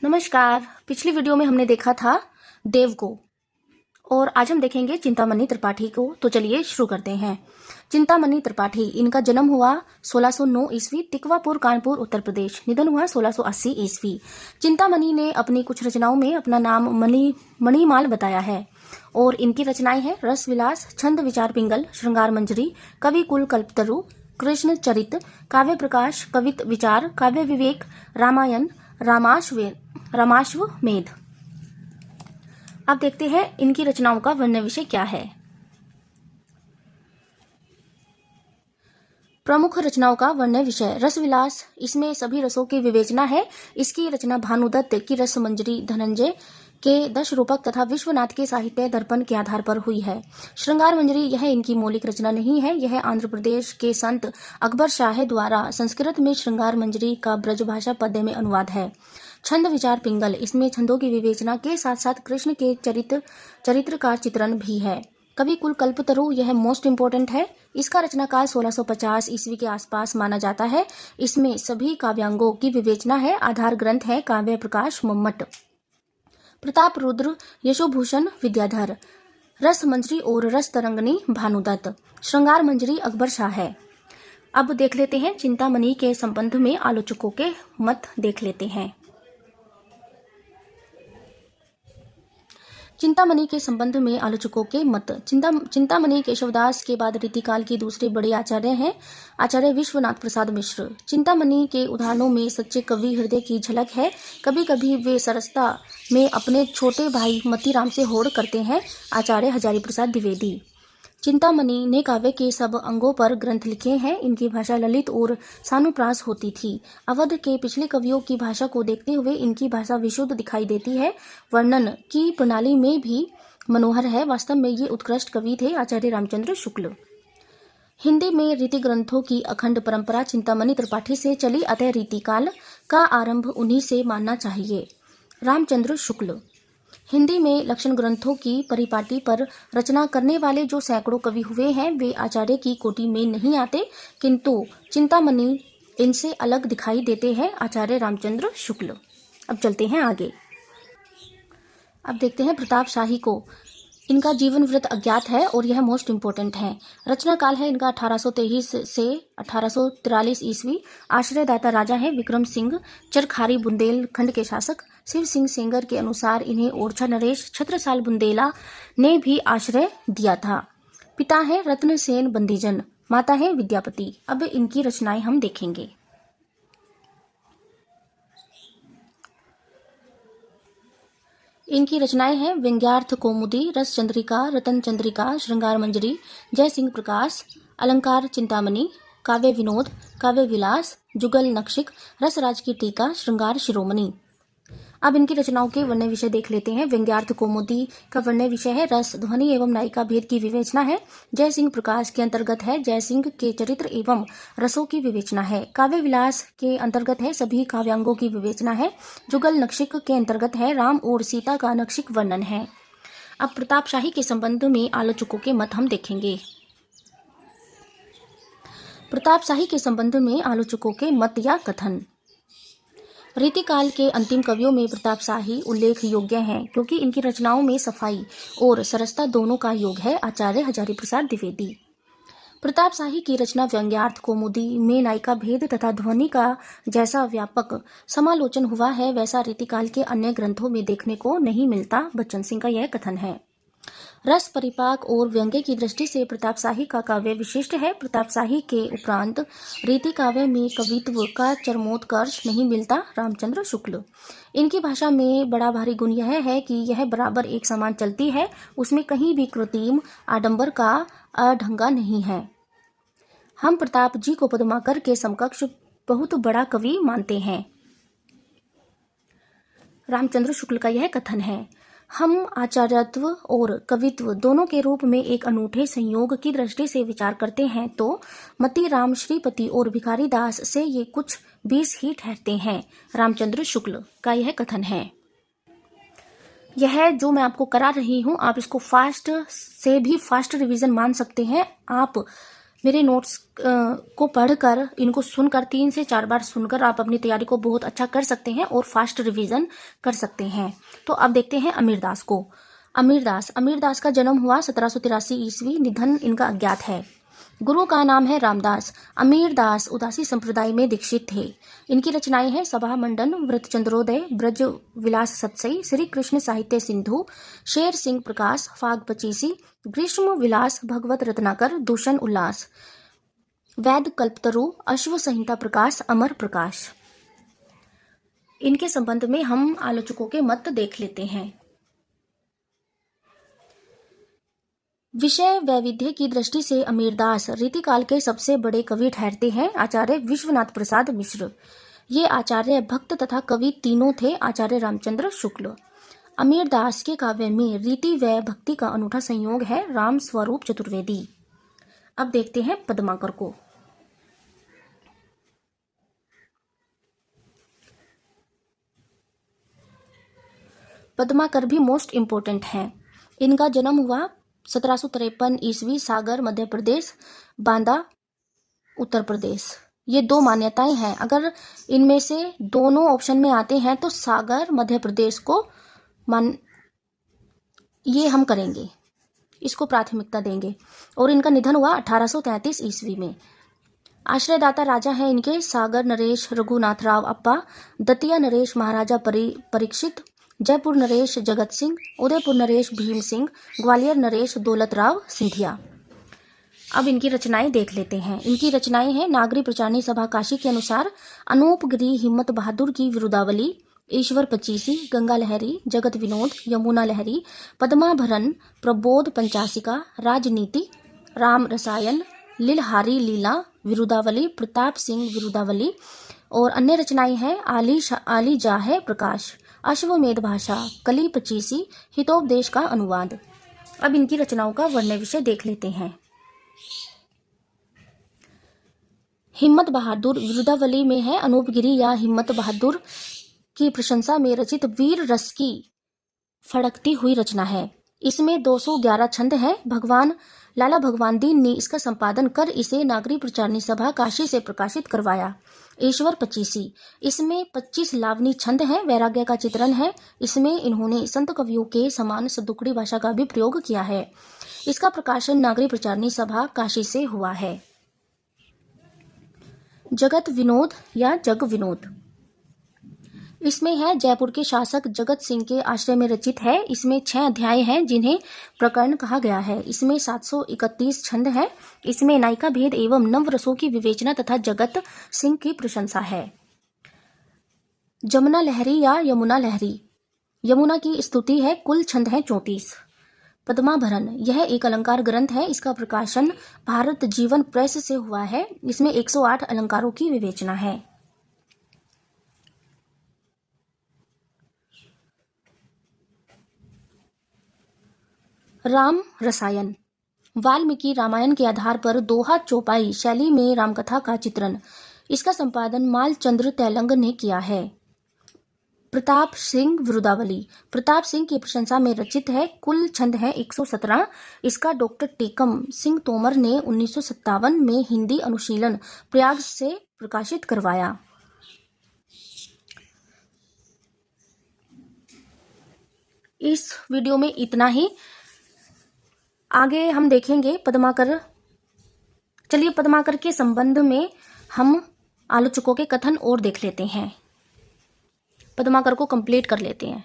नमस्कार। पिछली वीडियो में हमने देखा था देव को और आज हम देखेंगे चिंतामणि त्रिपाठी को। तो चलिए शुरू करते हैं। चिंतामणि त्रिपाठी, इनका जन्म हुआ 1609 ईस्वी, तिकवापुर, कानपुर, उत्तर प्रदेश। निधन हुआ 1680 ईस्वी। चिंतामणि ने अपनी कुछ रचनाओं में अपना नाम मणिमाल बताया है और इनकी रचनाएं हैं रस विलास, छंद विचार पिंगल, श्रृंगार मंजरी, कवि कुल कल्पतरु, कृष्ण चरित, काव्य प्रकाश, कवित विचार, काव्य विवेक, रामायण, रामाश्वमेध। अब देखते हैं इनकी रचनाओं का वर्ण विषय क्या है। प्रमुख रचनाओं का वर्ण विषय रसविलास, इसमें सभी रसों की विवेचना है। इसकी रचना भानुदत्त की रस मंजरी, धनंजय के दश रूपक तथा विश्वनाथ के साहित्य दर्पण के आधार पर हुई है। श्रृंगार मंजरी, यह इनकी मौलिक रचना नहीं है। यह आंध्र प्रदेश के संत अकबर शाह द्वारा संस्कृत में श्रृंगार मंजरी का ब्रज भाषा पद्य में अनुवाद है। छंद विचार पिंगल, इसमें छंदों की विवेचना के साथ साथ कृष्ण के चरित्र का चित्रण भी है। कवि कुल कल्पतरु, यह मोस्ट इंपोर्टेंट है। इसका रचनाकाल 1650 ईस्वी के आसपास माना जाता है। इसमें सभी काव्यांगों की विवेचना है। आधार ग्रंथ है काव्य प्रकाश मम्मट। प्रताप रुद्र, यशोभूषण विद्याधर, रस मंजरी और रस तरंगनी भानुदत्त, श्रृंगार मंजरी अकबर शाह है। अब देख लेते हैं चिंतामणि के संबंध में आलोचकों के मत देख लेते हैं। चिंतामणि के संबंध में आलोचकों के मत। चिंतामणि केशवदास के बाद रीतिकाल के दूसरे बड़े आचार्य हैं आचार्य विश्वनाथ प्रसाद मिश्र। चिंतामणि के उदाहरणों में सच्चे कवि हृदय की झलक है। कभी कभी वे सरसता में अपने छोटे भाई मतीराम से होड़ करते हैं आचार्य हजारी प्रसाद द्विवेदी। चिंतामणि ने काव्य के सब अंगों पर ग्रंथ लिखे हैं। इनकी भाषा ललित और सानुप्रास होती थी। अवध के पिछले कवियों की भाषा को देखते हुए इनकी भाषा विशुद्ध दिखाई देती है। वर्णन की प्रणाली में भी मनोहर है। वास्तव में ये उत्कृष्ट कवि थे आचार्य रामचंद्र शुक्ल। हिंदी में रीति ग्रंथों की अखंड परंपरा चिंतामणि त्रिपाठी से चली, अतः रीतिकाल का आरंभ उन्हीं से मानना चाहिए। रामचंद्र शुक्ल। हिंदी में लक्षण ग्रंथों की परिपाटी पर रचना करने वाले जो सैकड़ों कवि हुए हैं वे आचार्य की कोटि में नहीं आते, किंतु चिंतामणि इनसे अलग दिखाई देते हैं आचार्य रामचंद्र शुक्ल। अब चलते हैं आगे। अब देखते हैं प्रताप शाही को। इनका जीवन वृत्त अज्ञात है और यह मोस्ट इंपोर्टेंट है। रचना काल है इनका 1823 से 1843 ईस्वी। आश्रयदाता राजा है विक्रम सिंह चरखारी बुंदेलखंड के शासक। शिव सिंह सेंगर के अनुसार इन्हें ओरछा नरेश छत्रसाल बुंदेला ने भी आश्रय दिया था। पिता है रत्नसेन बंदीजन, माता है विद्यापति। अब इनकी रचनाएं हम देखेंगे। इनकी रचनाएं हैं व्यंग्यार्थ कौमुदी, रस चंद्रिका, रतन चंद्रिका, श्रृंगार मंजरी, जय सिंह प्रकाश, अलंकार चिंतामणि, काव्य विनोद, काव्य विलास, जुगल नक्षिक, रसराज की टीका, श्रृंगार शिरोमणि। अब इनकी रचनाओं के वर्ण विषय देख लेते हैं। व्यंग्यार्थ कौमुदी का वर्ण विषय है रस, ध्वनि एवं नायिका भेद की विवेचना है। जय सिंह प्रकाश के अंतर्गत है जय सिंह के चरित्र एवं रसों की विवेचना है। काव्य विलास के अंतर्गत है सभी काव्यांगों की विवेचना है। जुगल नक्षिक के अंतर्गत है राम और सीता का नक्षिक वर्णन है। अब प्रताप शाही के संबंध में आलोचकों के मत हम देखेंगे। प्रताप शाही के संबंध में आलोचकों के मत या कथन। रीतिकाल के अंतिम कवियों में प्रताप शाही उल्लेख योग्य हैं क्योंकि इनकी रचनाओं में सफाई और सरसता दोनों का योग है आचार्य हजारी प्रसाद द्विवेदी। प्रताप शाही की रचना व्यंग्यार्थ कौमुदी में नायिका भेद तथा ध्वनि का जैसा व्यापक समालोचन हुआ है वैसा रीतिकाल के अन्य ग्रंथों में देखने को नहीं मिलता, बच्चन सिंह का यह कथन है। रस परिपाक और व्यंग्य की दृष्टि से प्रताप शाही का काव्य विशिष्ट है। प्रताप शाही के उपरांत रीति काव्य में कवित्व का चरमोत्कर्ष नहीं मिलता। रामचंद्र शुक्ल। इनकी भाषा में बड़ा भारी गुण यह है कि यह बराबर एक समान चलती है, उसमें कहीं भी कृत्रिम आडंबर का अढंगा नहीं है। हम प्रताप जी को पद्माकर के समकक्ष बहुत बड़ा कवि मानते हैं। रामचंद्र शुक्ल का यह कथन है। हम आचार्यत्व और कवित्व दोनों के रूप में एक अनूठे संयोग की दृष्टि से विचार करते हैं तो मतीराम, श्रीपति और भिखारी दास से ये कुछ 20 ही ठहरते हैं। रामचंद्र शुक्ल का यह कथन है। यह जो मैं आपको करा रही हूं आप इसको फास्ट से भी फास्ट रिवीजन मान सकते हैं। आप मेरे नोट्स को पढ़कर, इनको सुनकर 3 से 4 बार सुनकर आप अपनी तैयारी को बहुत अच्छा कर सकते हैं और फास्ट रिवीजन कर सकते हैं। तो अब देखते हैं अमीरदास को। अमीरदास का जन्म हुआ 1783 ईस्वी, निधन इनका अज्ञात है। गुरु का नाम है रामदास। अमीरदास उदासी संप्रदाय में दीक्षित थे। इनकी रचनाएं हैं सभा मंडन, व्रत चंद्रोदय, ब्रज विलास सत्सई, श्री कृष्ण साहित्य सिंधु, शेर सिंह प्रकाश, फाग पचीसी, ग्रीष्म विलास, भगवत रत्नाकर, दूषण उल्लास, वैद कल्पतरु, अश्व संहिता प्रकाश, अमर प्रकाश। इनके संबंध में हम आलोचकों के मत देख लेते हैं। विषय वैविध्य की दृष्टि से अमीरदास रीतिकाल के सबसे बड़े कवि ठहरते हैं। आचार्य विश्वनाथ प्रसाद मिश्र, ये आचार्य भक्त तथा कवि तीनों थे। आचार्य रामचंद्र शुक्ल। अमीरदास के काव्य में रीति व भक्ति का अनूठा संयोग है। राम स्वरूप चतुर्वेदी। अब देखते हैं पद्माकर को। पद्माकर भी मोस्ट इम्पोर्टेंट हैं। इनका जन्म हुआ 1753 ईस्वी, सागर मध्य प्रदेश, बांदा उत्तर प्रदेश। ये 2 मान्यताएं हैं। अगर इनमें से दोनों ऑप्शन में आते हैं तो सागर मध्य प्रदेश को ये हम करेंगे, इसको प्राथमिकता देंगे। और इनका निधन हुआ 1833 ईस्वी में। आश्रयदाता राजा हैं इनके सागर नरेश रघुनाथ राव अप्पा, दतिया नरेश महाराजा परीक्षित, जयपुर नरेश जगत सिंह, उदयपुर नरेश भीम सिंह, ग्वालियर नरेश दौलत राव सिंधिया। अब इनकी रचनाएं देख लेते हैं। इनकी रचनाएं हैं नागरी प्रचारणी सभा काशी के अनुसार, अनूप गिरी हिम्मत बहादुर की विरुदावली, ईश्वर पचीसी, गंगा लहरी, जगत विनोद, यमुना लहरी, पद्माभरण, प्रबोध पंचासिका, राजनीति, राम रसायन, लीलहारी लीला, विरुदावली, प्रताप सिंह विरुदावली। और अन्य रचनाएं हैं आली जाहे प्रकाश, अश्वमेध भाषा, कली पचीसी, हितोपदेश का अनुवाद। अब इनकी रचनाओं का वर्ण्य विषय देख लेते हैं। हिम्मत बहादुर विरुदावली में है अनूप गिरी या हिम्मत बहादुर की प्रशंसा में रचित वीर रस की फड़कती हुई रचना है। इसमें 211 छंद हैं। लाला भगवान दीन ने इसका संपादन कर इसे नागरी प्रचारणी सभा काशी से प्रकाशित करवाया। ईश्वर पचीसी, इसमें 25 लावनी छंद हैं। वैराग्य का चित्रण है। इसमें इन्होंने संत कवियों के समान सदुकड़ी भाषा का भी प्रयोग किया है। इसका प्रकाशन नागरी प्रचारणी सभा काशी से हुआ है। जगत विनोद या जग विनोद, इसमें है जयपुर के शासक जगत सिंह के आश्रय में रचित है। इसमें 6 अध्याय हैं जिन्हें प्रकरण कहा गया है। इसमें 731 छंद हैं। इसमें नायिका भेद एवं नवरसों की विवेचना तथा जगत सिंह की प्रशंसा है। जमुना लहरी या यमुना लहरी, यमुना की स्तुति है। कुल छंद हैं 34। पद्माभरण, यह एक अलंकार ग्रंथ है। इसका प्रकाशन भारत जीवन प्रेस से हुआ है। इसमें 108 अलंकारों की विवेचना है। राम रसायन, वाल्मीकि रामायण के आधार पर दोहा चौपाई शैली में रामकथा का चित्रण। इसका संपादन मालचंद्र तैलंग ने किया है। प्रताप सिंह विरुदावली, प्रताप सिंह की प्रशंसा में रचित है। कुल छंद है 117। इसका डॉक्टर टेकम सिंह तोमर ने 1957 में हिंदी अनुशीलन प्रयाग से प्रकाशित करवाया। इस वीडियो में इतना ही। आगे हम देखेंगे पद्माकर। चलिए पद्माकर के संबंध में हम आलोचकों के कथन और देख लेते हैं। पद्माकर को कंप्लीट कर लेते हैं।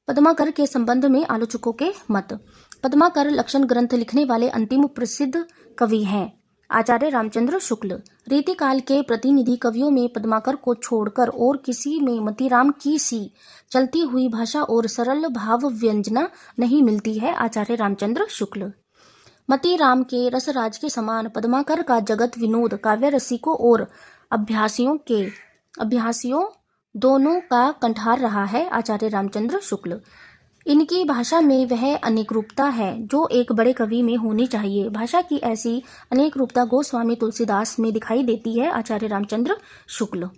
पद्माकर के संबंध में आलोचकों के मत। पद्माकर लक्षण ग्रंथ लिखने वाले अंतिम प्रसिद्ध कवि हैं। आचार्य रामचंद्र शुक्ल, रीतिकाल के प्रतिनिधि कवियों में पद्माकर को छोड़कर और किसी में मतीराम की सी चलती हुई भाषा और सरल भाव व्यंजना नहीं मिलती है। आचार्य रामचंद्र शुक्ल। मतीराम के रसराज के समान पद्माकर का जगत विनोद काव्य रसिकों और अभ्यासियों दोनों का कंठार रहा है। आचार्य रामचंद्र शुक्ल। इनकी भाषा में वह अनेक रूपता है जो एक बड़े कवि में होनी चाहिए। भाषा की ऐसी अनेक रूपता गोस्वामी तुलसीदास में दिखाई देती है। आचार्य रामचंद्र शुक्ल।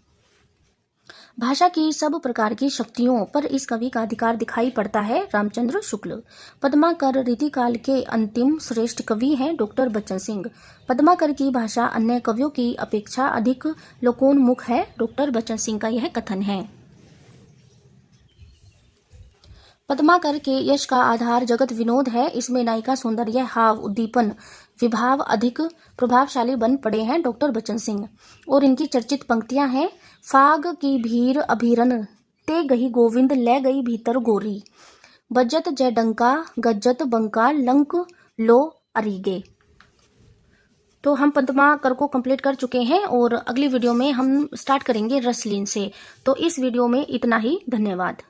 भाषा की सब प्रकार की शक्तियों पर इस कवि का अधिकार दिखाई पड़ता है। रामचंद्र शुक्ल। पद्माकर रीतिकाल के अंतिम श्रेष्ठ कवि हैं डॉक्टर बच्चन सिंह। पद्माकर की भाषा अन्य कवियों की अपेक्षा अधिक लोकोन्मुख है। डॉक्टर बच्चन सिंह का यह कथन है। पद्माकर के यश का आधार जगत विनोद है। इसमें नायिका सौंदर्य, हाव, उद्दीपन, विभाव अधिक प्रभावशाली बन पड़े हैं। डॉक्टर बच्चन सिंह। और इनकी चर्चित पंक्तियां हैं। फाग की भीर अभिरन ते गही गोविंद ले गई भीतर गोरी, बजत जय डंका गज्जत बंका लंक लो अरीगे। तो हम पद्माकर को कंप्लीट कर चुके हैं और अगली वीडियो में हम स्टार्ट करेंगे रसलीन से। तो इस वीडियो में इतना ही। धन्यवाद।